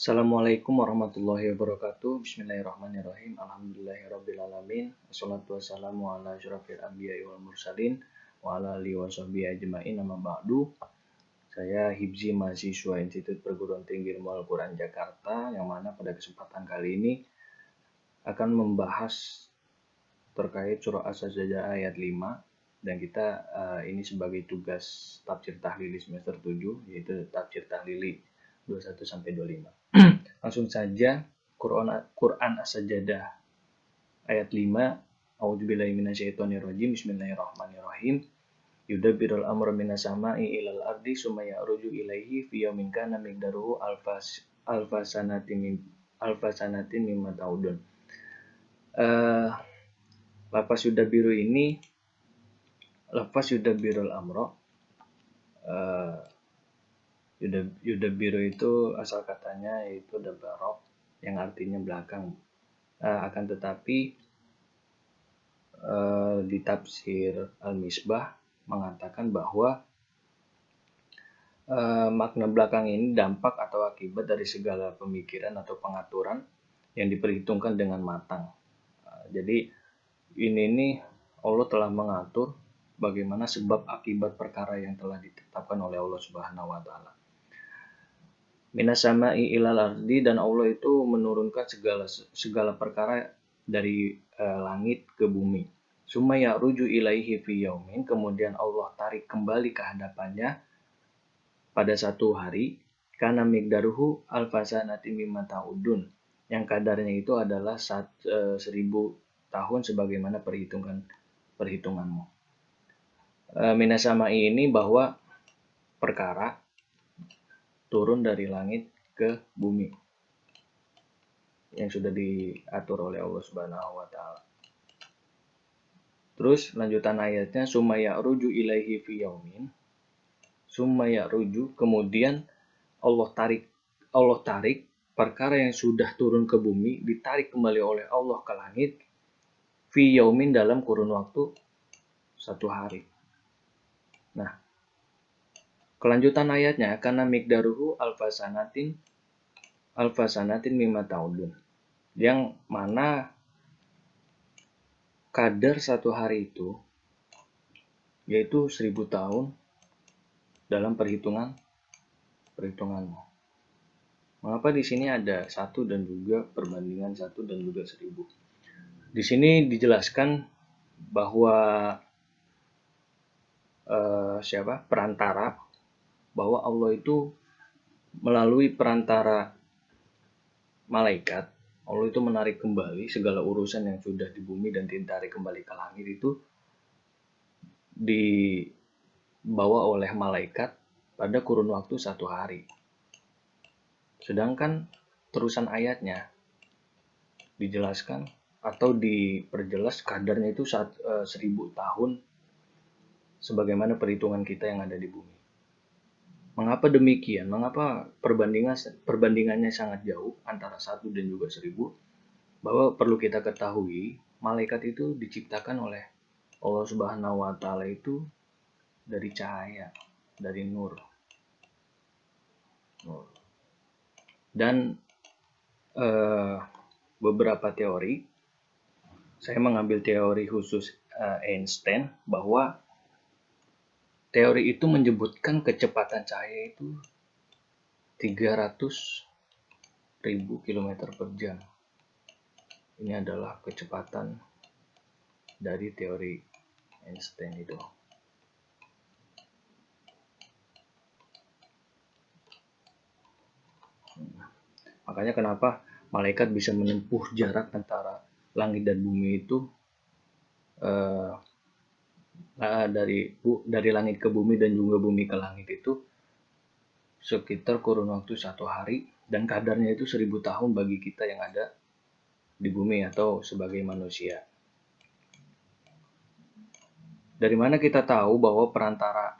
Assalamualaikum warahmatullahi wabarakatuh. Bismillahirrahmanirrahim. Alhamdulillahirrabbilalamin. Wassalatu wassalamu ala asyrafil anbiya'i wal mursalin wa ala alihi washabihi ajma'in, amma ba'du. Saya Hibzi, mahasiswa Institut Perguruan Tinggi Ilmu Al-Quran Jakarta, yang mana pada kesempatan kali ini akan membahas terkait surah As-Sajdah ayat 5, dan kita ini sebagai tugas tafsir tahlili semester 7, yaitu tafsir tahlili 21 sampai 25. Langsung saja, Quran As-Sajdah ayat 5. A'udzubillahi minasyaitonirrajim. Bismillahirrahmanirrahim. Yudabbirul amra minas sama'i ilal ardi summa ya'ruju ilaihi fi yaumin kana miqdaruhu alfasanatin mimma ta'udun. Lafaz yudabbiru ini, lafaz yudabbirul amra, yudabbiru itu asal katanya yaitu dabarok, yang artinya belakang. Akan tetapi di tafsir Al-Misbah mengatakan bahwa makna belakang ini dampak atau akibat dari segala pemikiran atau pengaturan yang diperhitungkan dengan matang. Jadi ini Allah telah mengatur bagaimana sebab akibat perkara yang telah ditetapkan oleh Allah Subhanahu wa taala. Minas sama'i ilal ardi, dan Allah itu menurunkan segala perkara dari langit ke bumi. Summa ya'ruju ilaihi fi yaumin, kemudian Allah tarik kembali ke hadapannya pada satu hari, kana miqdaruhu alfasanati mimma ta'udun, yang kadarnya itu adalah 1000 tahun sebagaimana perhitunganmu. Minas sama'i ini bahwa perkara turun dari langit ke bumi yang sudah diatur oleh Allah Subhanahu wa taala. Terus lanjutan ayatnya, summa ya'ruju ilaihi fi yaumin. Summa ya'ruju, kemudian Allah tarik perkara yang sudah turun ke bumi, ditarik kembali oleh Allah ke langit, fi yaumin, dalam kurun waktu 1 hari. Nah, kelanjutan ayatnya, karena miqdaruhu alfasanatin mimma ta'udun, yang mana kadar 1 hari itu yaitu 1000 tahun dalam perhitunganmu. Mengapa di sini ada 1 dan juga perbandingan 1 dan juga 1000? Di sini dijelaskan bahwa perantara, bahwa Allah itu melalui perantara malaikat, Allah itu menarik kembali segala urusan yang sudah di bumi dan ditarik kembali ke langit itu dibawa oleh malaikat pada kurun waktu 1 hari. Sedangkan terusan ayatnya dijelaskan atau diperjelas kadarnya itu 1000 tahun sebagaimana perhitungan kita yang ada di bumi. Mengapa demikian? Mengapa perbandingannya sangat jauh antara 1 dan juga 1000? Bahwa perlu kita ketahui, malaikat itu diciptakan oleh Allah Subhanahu wa taala itu dari cahaya, dari nur. Dan beberapa teori, saya mengambil teori khusus Einstein, bahwa teori itu menyebutkan kecepatan cahaya itu 300.000 km per jam. Ini adalah kecepatan dari teori Einstein itu. Makanya kenapa malaikat bisa menempuh jarak antara langit dan bumi itu dari langit ke bumi dan juga bumi ke langit itu sekitar kurun waktu 1 hari, dan kadarnya itu 1000 tahun bagi kita yang ada di bumi atau sebagai manusia. Dari mana kita tahu bahwa perantara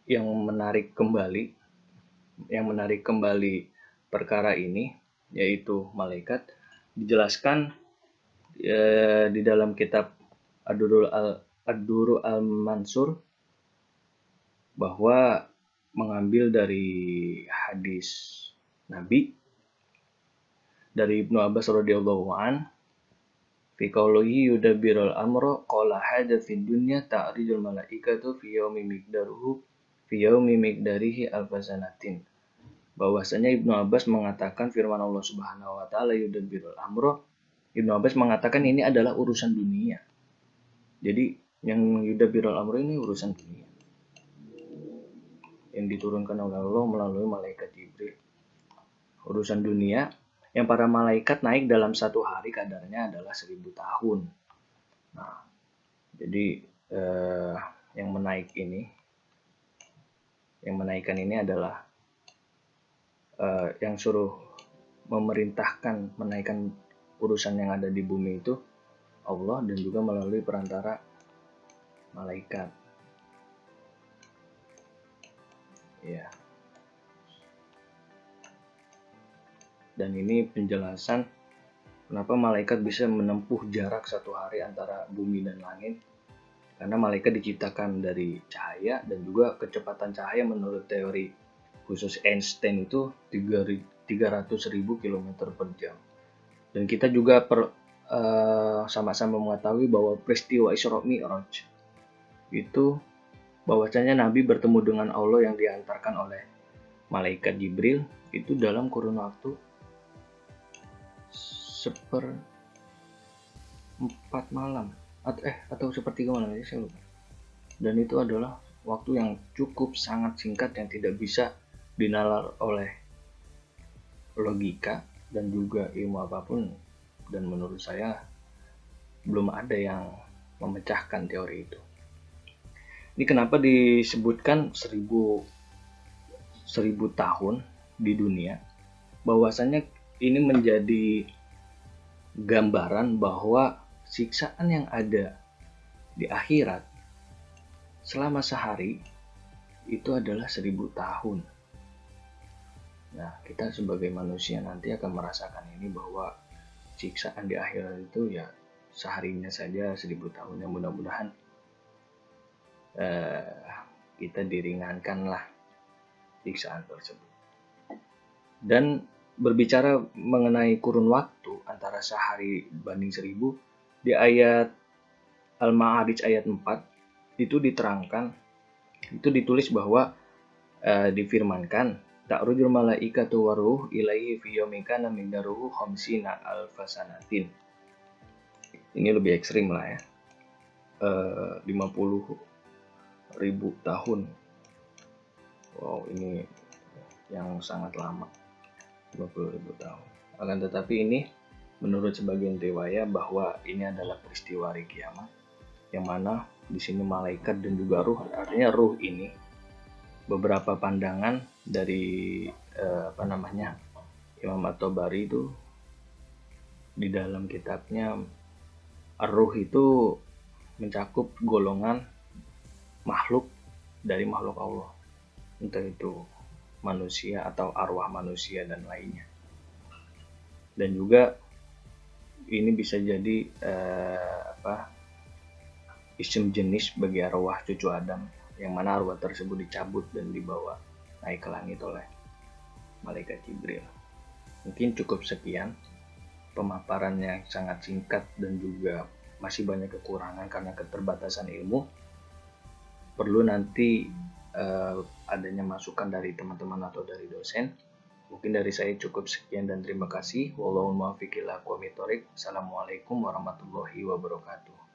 yang menarik kembali perkara ini yaitu malaikat? Dijelaskan di dalam kitab Ad-Durrul Al-Mansur, bahwa mengambil dari hadis Nabi dari Ibnu Abbas radhiyallahu an fi qawlihi yudabbirul amra qala hadza fid dunya ta'rijul malaikatu fi yaumi miqdarihi alfasanatin. Bahwasanya Ibnu Abbas mengatakan firman Allah Subhanahu wa taala yudabbirul amra. Ibnu Abbas mengatakan ini adalah urusan dunia. Jadi yang yudabbirul amra ini urusan dunia, yang diturunkan oleh Allah melalui malaikat Jibril. Urusan dunia yang para malaikat naik dalam satu hari kadarnya adalah 1000 tahun. Nah, jadi yang menaikkan ini adalah yang suruh memerintahkan menaikkan urusan yang ada di bumi itu Allah, dan juga melalui perantara malaikat. Ya. Dan ini penjelasan kenapa malaikat bisa menempuh jarak satu hari antara bumi dan langit. Karena malaikat diciptakan dari cahaya, dan juga kecepatan cahaya menurut teori khusus Einstein itu 300.000 km per jam. Dan kita juga sama-sama mengetahui bahwa peristiwa Isra Mi'raj itu bahwasanya Nabi bertemu dengan Allah yang diantarkan oleh malaikat Jibril itu dalam kurun waktu 1/4 malam atau 1/3 malam, ya saya lupa. Dan itu adalah waktu yang cukup sangat singkat yang tidak bisa dinalar oleh logika dan juga ilmu apapun, dan menurut saya belum ada yang memecahkan teori itu. Ini kenapa disebutkan 1000 tahun di dunia, bahwasanya ini menjadi gambaran bahwa siksaan yang ada di akhirat selama sehari itu adalah 1000 tahun. Nah, kita sebagai manusia nanti akan merasakan ini, bahwa siksaan di akhirat itu ya seharinya saja 1000 tahun. Yang mudah-mudahan kita diringankan lah siksaan tersebut. Dan berbicara mengenai kurun waktu antara sehari banding 1000, di ayat Al-Ma'arij ayat 4 itu diterangkan, itu ditulis bahwa difirmankan ta'rujul malaikatu waruh ilaihi fi yaumin kana miqdaruhu khamsina alfasanatin. Ini lebih ekstrim lah ya. 50.000 tahun. Wow, ini yang sangat lama. 50.000 tahun. Akan tetapi ini menurut sebagian riwayat bahwa ini adalah peristiwa hari kiamat, yang mana di sini malaikat dan juga ruh, artinya ruh ini beberapa pandangan dari Imam At-Tabari itu di dalam kitabnya, ruh itu mencakup golongan makhluk dari makhluk Allah, entah itu manusia atau arwah manusia dan lainnya. Dan juga ini bisa jadi isim jenis bagi arwah cucu Adam, yang mana arwah tersebut dicabut dan dibawa naik ke langit oleh malaikat Jibril. Mungkin cukup sekian pemaparan yang sangat singkat dan juga masih banyak kekurangan karena keterbatasan ilmu. Perlu nanti adanya masukan dari teman-teman atau dari dosen. Mungkin dari saya cukup sekian dan terima kasih. Wallahul muwaffiq ila aqwamit thoriq. Assalamualaikum warahmatullahi wabarakatuh.